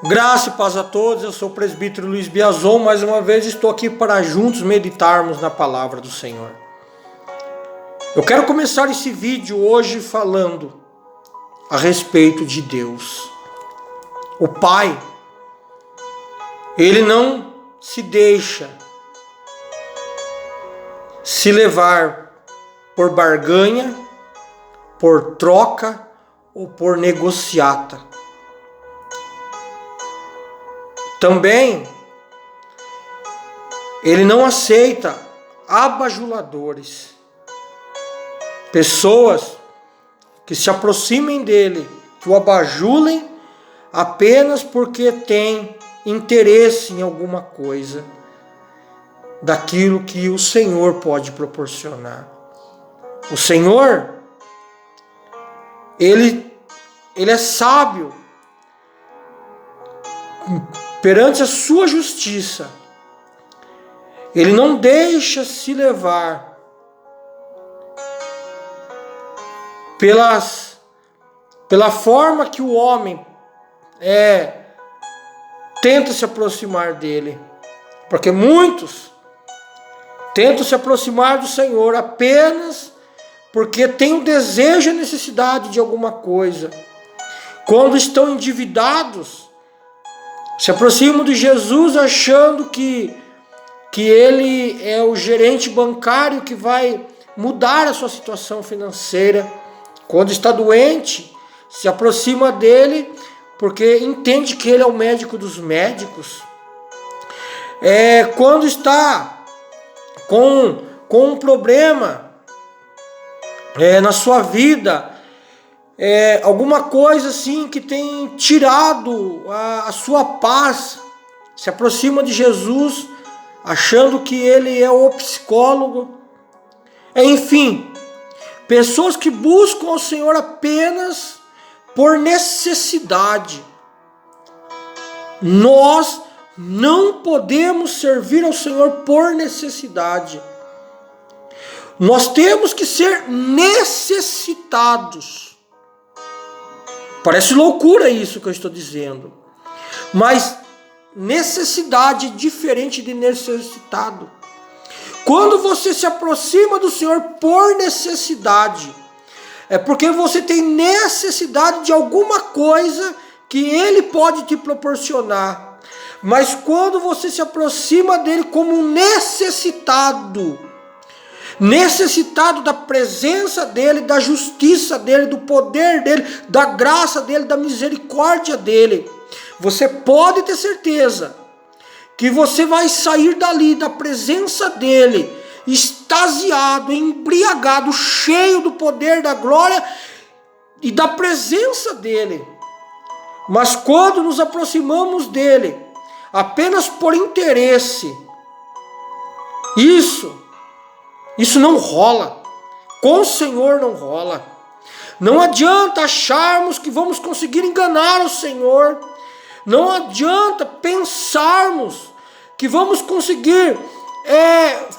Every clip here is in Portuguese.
Graça e paz a todos, eu sou o presbítero Luiz Biazon, mais uma vez estou aqui para juntos meditarmos na palavra do Senhor. Eu quero começar esse vídeo hoje falando a respeito de Deus. O Pai, Ele não se deixa se levar por barganha, por troca ou por negociata. Também, Ele não aceita abajuladores, pessoas que se aproximem dele, que o abajulem apenas porque tem interesse em alguma coisa daquilo que o Senhor pode proporcionar. O Senhor, Ele é sábio perante a sua justiça. Ele não deixa se levar pela forma que o homem tenta se aproximar dele. Porque muitos tentam se aproximar do Senhor apenas porque têm o desejo e a necessidade de alguma coisa. Quando estão endividados, se aproximam de Jesus achando que Ele é o gerente bancário que vai mudar a sua situação financeira. Quando está doente, se aproxima dele porque entende que Ele é o médico dos médicos. Quando está com um problema na sua vida, alguma coisa assim que tem tirado a sua paz, se aproxima de Jesus achando que Ele é o psicólogo. Enfim, pessoas que buscam ao Senhor apenas por necessidade. Nós não podemos servir ao Senhor por necessidade. Nós temos que ser necessitados. Parece loucura isso que eu estou dizendo, mas necessidade é diferente de necessitado. Quando você se aproxima do Senhor por necessidade, é porque você tem necessidade de alguma coisa que Ele pode te proporcionar. Mas quando você se aproxima dele como um necessitado da presença dele, da justiça dele, do poder dele, da graça dele, da misericórdia dele, você pode ter certeza que você vai sair dali, da presença dele, extasiado, embriagado, cheio do poder, da glória e da presença dele. Mas quando nos aproximamos dele apenas por interesse, isso não rola. Com o Senhor não rola. Não adianta acharmos que vamos conseguir enganar o Senhor. Não adianta pensarmos que vamos conseguir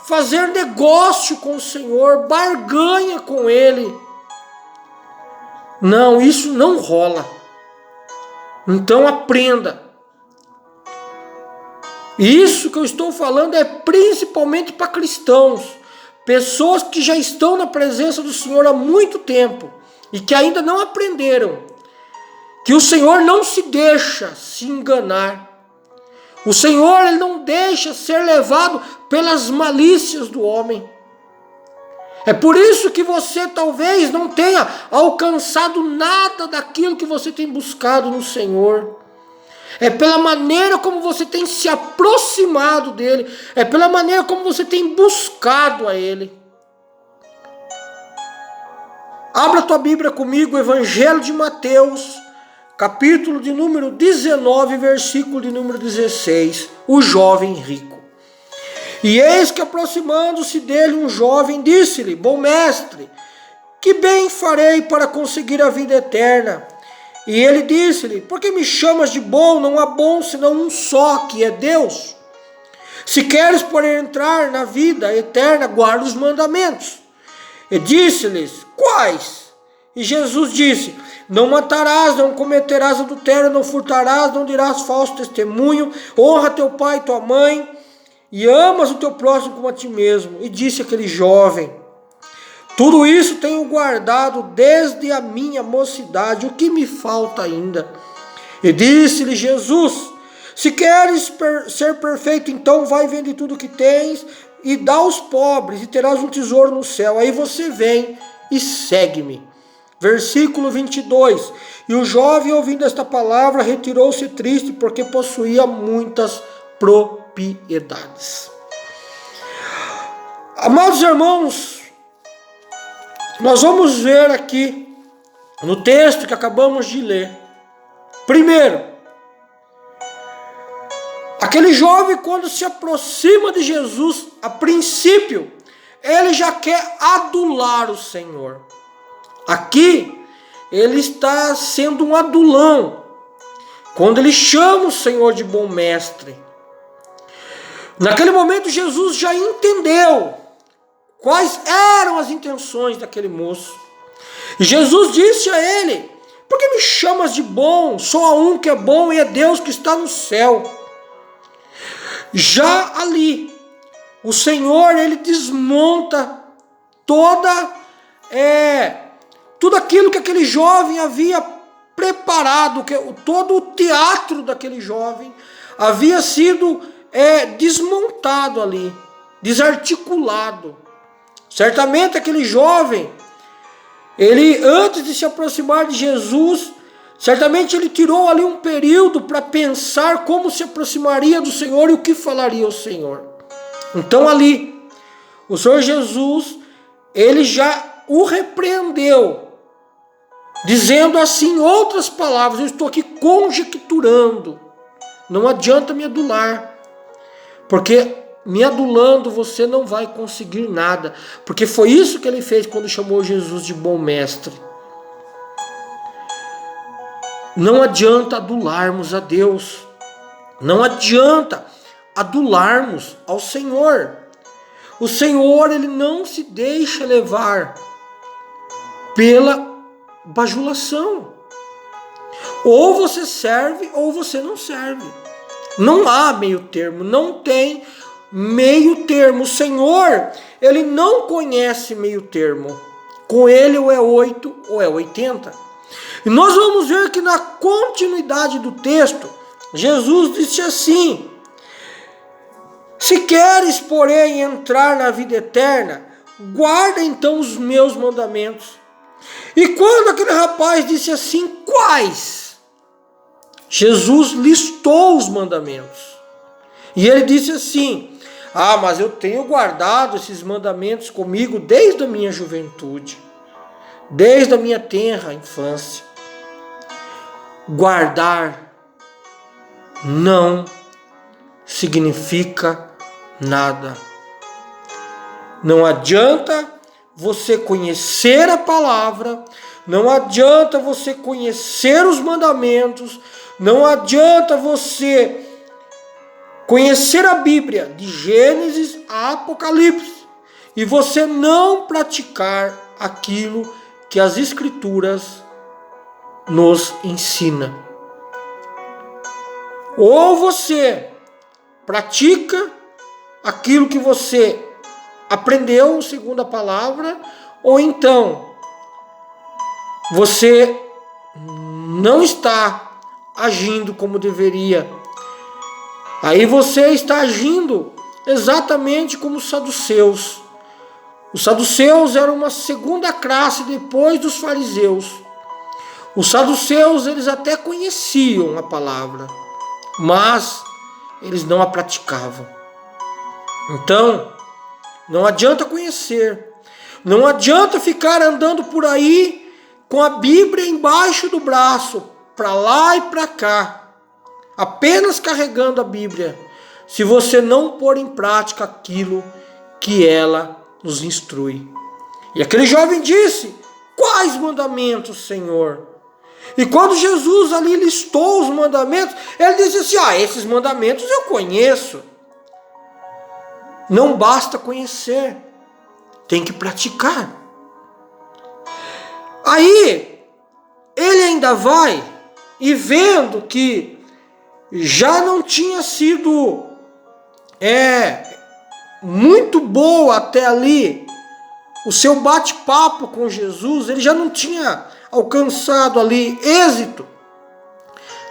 fazer negócio com o Senhor, barganha com Ele. Não, isso não rola. Então aprenda. Isso que eu estou falando é principalmente para cristãos. Pessoas que já estão na presença do Senhor há muito tempo e que ainda não aprenderam que o Senhor não se deixa se enganar. O Senhor, Ele não deixa ser levado pelas malícias do homem. É por isso que você talvez não tenha alcançado nada daquilo que você tem buscado no Senhor. É pela maneira como você tem se aproximado dele. É pela maneira como você tem buscado a Ele. Abra a tua Bíblia comigo, Evangelho de Mateus, capítulo de número 19, versículo de número 16. O jovem rico. E eis que aproximando-se dele um jovem, disse-lhe: Bom mestre, que bem farei para conseguir a vida eterna? E ele disse-lhe: Por que me chamas de bom? Não há bom senão um só, que é Deus. Se queres, porém, entrar na vida eterna, guarda os mandamentos. E disse-lhes: Quais? E Jesus disse: não matarás, não cometerás adultério, não furtarás, não dirás falso testemunho, honra teu pai e tua mãe, e amas o teu próximo como a ti mesmo. E disse aquele jovem: tudo isso tenho guardado desde a minha mocidade, o que me falta ainda? E disse-lhe Jesus: se queres ser perfeito, então vai vender tudo o que tens e dá aos pobres, e terás um tesouro no céu. Aí você vem e segue-me. Versículo 22. E o jovem, ouvindo esta palavra, retirou-se triste, porque possuía muitas propriedades. Amados irmãos, nós vamos ver aqui no texto que acabamos de ler. Primeiro, aquele jovem, quando se aproxima de Jesus, a princípio, ele já quer adular o Senhor. Aqui, ele está sendo um adulão, quando ele chama o Senhor de bom mestre. Naquele momento, Jesus já entendeu quais eram as intenções daquele moço. E Jesus disse a ele: por que me chamas de bom? Só há um que é bom, e é Deus que está no céu. Já ali, o Senhor, ele desmonta tudo aquilo que aquele jovem havia preparado, todo o teatro daquele jovem havia sido desmontado ali, desarticulado. Certamente aquele jovem, ele, antes de se aproximar de Jesus, certamente ele tirou ali um período para pensar como se aproximaria do Senhor e o que falaria ao Senhor. Então ali, o Senhor Jesus, ele já o repreendeu, dizendo assim, outras palavras: eu estou aqui conjecturando, não adianta me adular, porque me adulando você não vai conseguir nada, porque foi isso que ele fez quando chamou Jesus de bom mestre. Não adianta adularmos a Deus, não adianta adularmos ao Senhor. O Senhor, ele não se deixa levar pela bajulação. Ou você serve ou você não serve. Não há meio termo, não tem meio termo. O Senhor, ele não conhece meio termo. Com ele ou é 8 ou é 80. E nós vamos ver que na continuidade do texto, Jesus disse assim: se queres, porém, entrar na vida eterna, guarda então os meus mandamentos. E quando aquele rapaz disse assim, quais? Jesus listou os mandamentos. E ele disse assim: mas eu tenho guardado esses mandamentos comigo desde a minha juventude, desde a minha tenra infância. Guardar não significa nada. Não adianta você conhecer a palavra, não adianta você conhecer os mandamentos, não adianta você conhecer a Bíblia, de Gênesis a Apocalipse, e você não praticar aquilo que as Escrituras nos ensina. Ou você pratica aquilo que você aprendeu segundo a palavra, ou então você não está agindo como deveria. Aí você está agindo exatamente como os saduceus. Os saduceus eram uma segunda classe depois dos fariseus. Os saduceus, eles até conheciam a palavra, mas eles não a praticavam. Então, não adianta conhecer, não adianta ficar andando por aí com a Bíblia embaixo do braço, para lá e para cá, apenas carregando a Bíblia, se você não pôr em prática aquilo que ela nos instrui. E aquele jovem disse: quais mandamentos, Senhor? E quando Jesus ali listou os mandamentos, ele disse assim: esses mandamentos eu conheço. Não basta conhecer, tem que praticar. Aí, ele ainda vai e vendo que já não tinha sido muito boa até ali o seu bate-papo com Jesus, ele já não tinha alcançado ali êxito,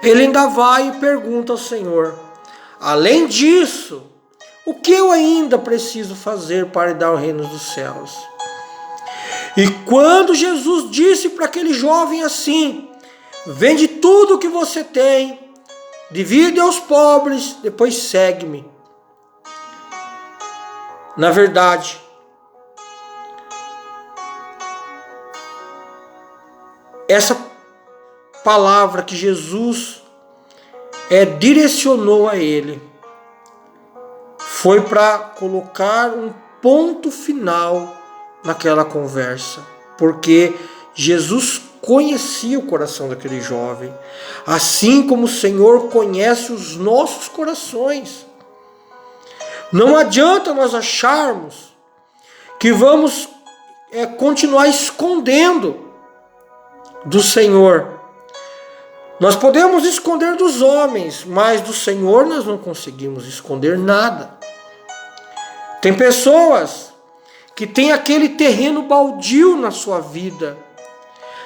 ele ainda vai e pergunta ao Senhor: além disso, o que eu ainda preciso fazer para herdar o reino dos céus? E quando Jesus disse para aquele jovem assim: vende tudo o que você tem, divide aos pobres, depois segue-me. Na verdade, essa palavra que Jesus direcionou a ele foi para colocar um ponto final naquela conversa, porque Jesus conhecia o coração daquele jovem, assim como o Senhor conhece os nossos corações. Não adianta nós acharmos que vamos continuar escondendo do Senhor. Nós podemos esconder dos homens, mas do Senhor nós não conseguimos esconder nada. Tem pessoas que têm aquele terreno baldio na sua vida.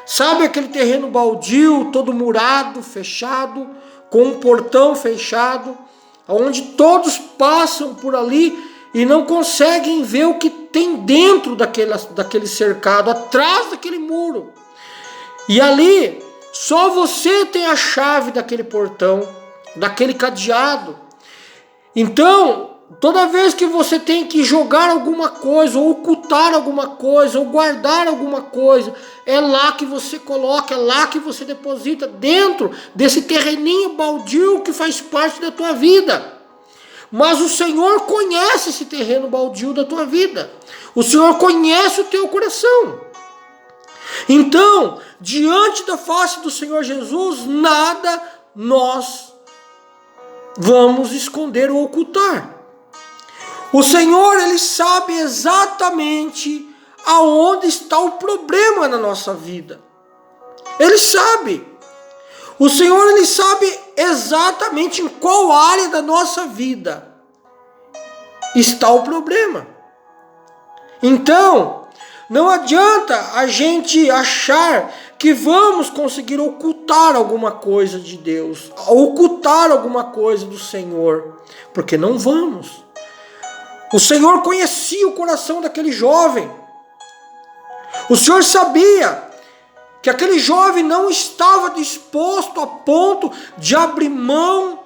Sabe aquele terreno baldio, todo murado, fechado, com um portão fechado, onde todos passam por ali e não conseguem ver o que tem dentro daquele cercado, atrás daquele muro. E ali, só você tem a chave daquele portão, daquele cadeado. Então, toda vez que você tem que jogar alguma coisa, ou ocultar alguma coisa, ou guardar alguma coisa, é lá que você coloca, é lá que você deposita, dentro desse terreninho baldio que faz parte da tua vida. Mas o Senhor conhece esse terreno baldio da tua vida. O Senhor conhece o teu coração. Então, diante da face do Senhor Jesus, nada nós vamos esconder ou ocultar. O Senhor, Ele sabe exatamente aonde está o problema na nossa vida. Ele sabe. O Senhor, Ele sabe exatamente em qual área da nossa vida está o problema. Então, não adianta a gente achar que vamos conseguir ocultar alguma coisa de Deus, ocultar alguma coisa do Senhor, porque não vamos. O Senhor conhecia o coração daquele jovem. O Senhor sabia que aquele jovem não estava disposto a ponto de abrir mão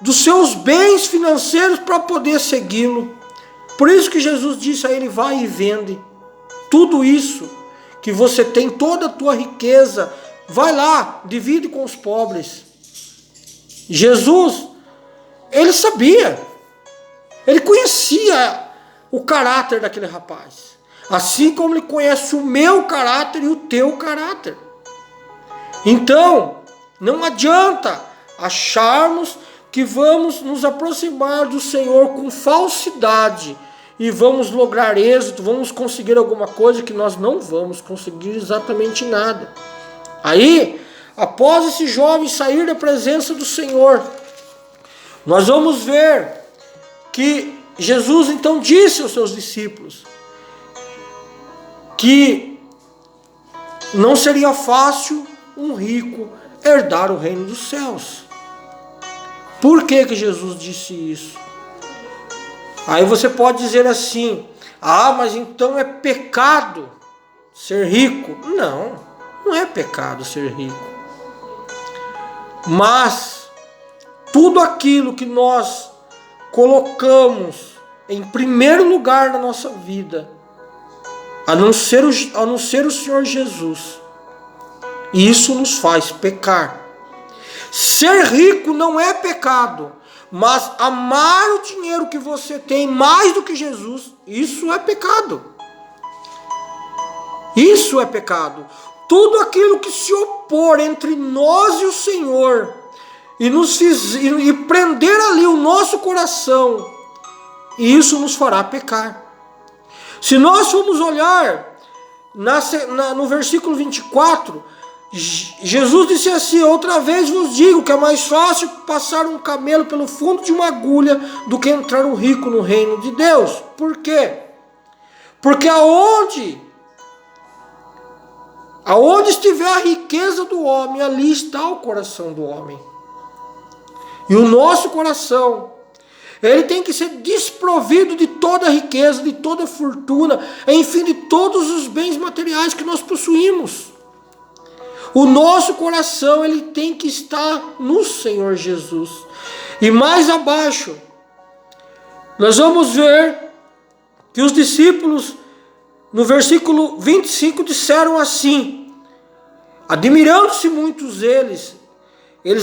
dos seus bens financeiros para poder segui-lo. Por isso que Jesus disse a ele: vai e vende tudo isso que você tem, toda a tua riqueza, vai lá, divide com os pobres. Jesus, ele sabia, ele conhecia o caráter daquele rapaz, assim como ele conhece o meu caráter e o teu caráter. Então, não adianta acharmos que vamos nos aproximar do Senhor com falsidade e vamos lograr êxito, vamos conseguir alguma coisa, que nós não vamos conseguir exatamente nada. Aí, após esse jovem sair da presença do Senhor, nós vamos ver que Jesus então disse aos seus discípulos que não seria fácil um rico herdar o reino dos céus. Por que Jesus disse isso? Aí você pode dizer assim: ah, mas então é pecado ser rico? Não, não é pecado ser rico. Mas tudo aquilo que nós colocamos em primeiro lugar na nossa vida, a não ser o Senhor Jesus, isso nos faz pecar. Ser rico não é pecado, mas amar o dinheiro que você tem mais do que Jesus, isso é pecado. Isso é pecado. Tudo aquilo que se opor entre nós e o Senhor e prender ali o nosso coração, isso nos fará pecar. Se nós formos olhar no versículo 24, Jesus disse assim: outra vez vos digo que é mais fácil passar um camelo pelo fundo de uma agulha do que entrar um rico no reino de Deus. Por quê? Porque aonde estiver a riqueza do homem, ali está o coração do homem. E o nosso coração, ele tem que ser desprovido de toda a riqueza, de toda a fortuna, enfim, de todos os bens materiais que nós possuímos. O nosso coração, ele tem que estar no Senhor Jesus. E mais abaixo, nós vamos ver que os discípulos, no versículo 25, disseram assim, admirando-se muitos eles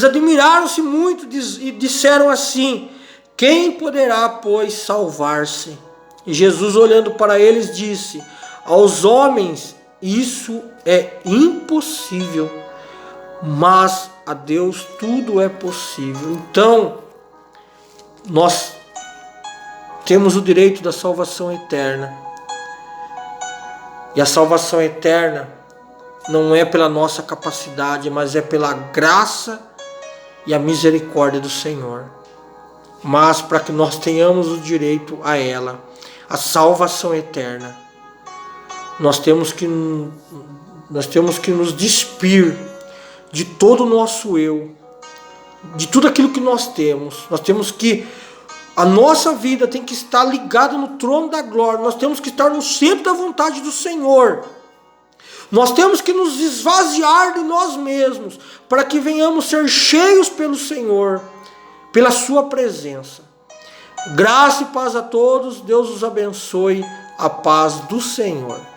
admiraram-se muito e disseram assim: quem poderá, pois, salvar-se? E Jesus, olhando para eles, disse: aos homens isso é impossível, mas a Deus tudo é possível. Então, nós temos o direito da salvação eterna. E a salvação eterna não é pela nossa capacidade, mas é pela graça e a misericórdia do Senhor. Mas para que nós tenhamos o direito a ela, a salvação eterna, nós temos que nos despir de todo o nosso eu, de tudo aquilo que nós temos. Nós temos que, a nossa vida tem que estar ligada no trono da glória. Nós temos que estar no centro da vontade do Senhor. Nós temos que nos esvaziar de nós mesmos, para que venhamos ser cheios pelo Senhor, pela sua presença. Graça e paz a todos. Deus os abençoe. A paz do Senhor.